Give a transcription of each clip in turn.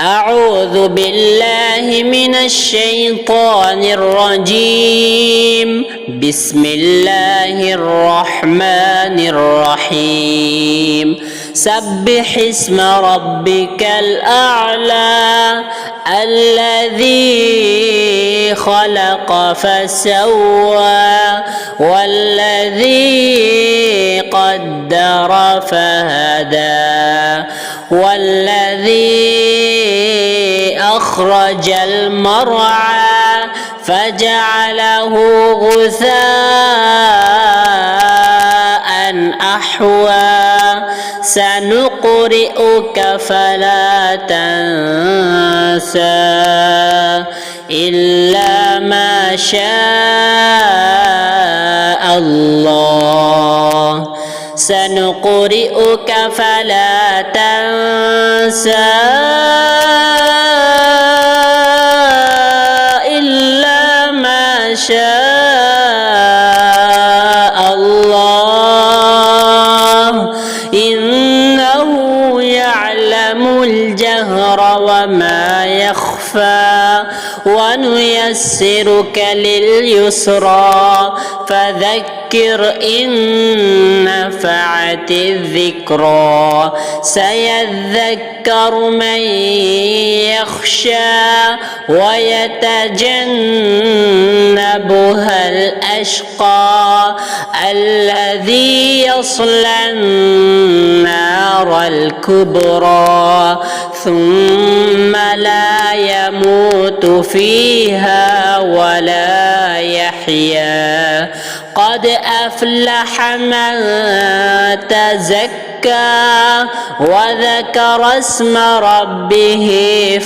أعوذ بالله من الشيطان الرجيم. بسم الله الرحمن الرحيم. سبح اسم ربك الأعلى الذي خلق فسوى والذي قدر فهدى والذي أخرج المرعى فجعله غثاء أحوى سنقرئك فلا تنسى إلا ما شاء الله سنقرئك فلا تنسى إلا ما شاء الله إنه يعلم الجهر وما يخفى ونيسرك لليسرى فذكر إن نفعت الذكرى سيذكر من يخشى ويتجنبها الأشقى الذي يصلى النار الكبرى ثم لا يموت فيها ولا يحيا قد أفلح من تزكى وذكر اسم ربه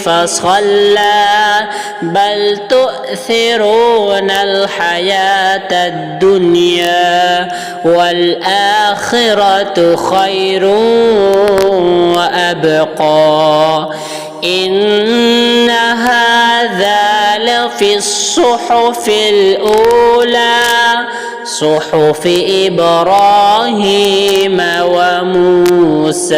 فصلى بل تؤثرون الحياة الدنيا والآخرة خير وأبقى إن هذا لفي الصحف الأولى صحف إبراهيم وموسى.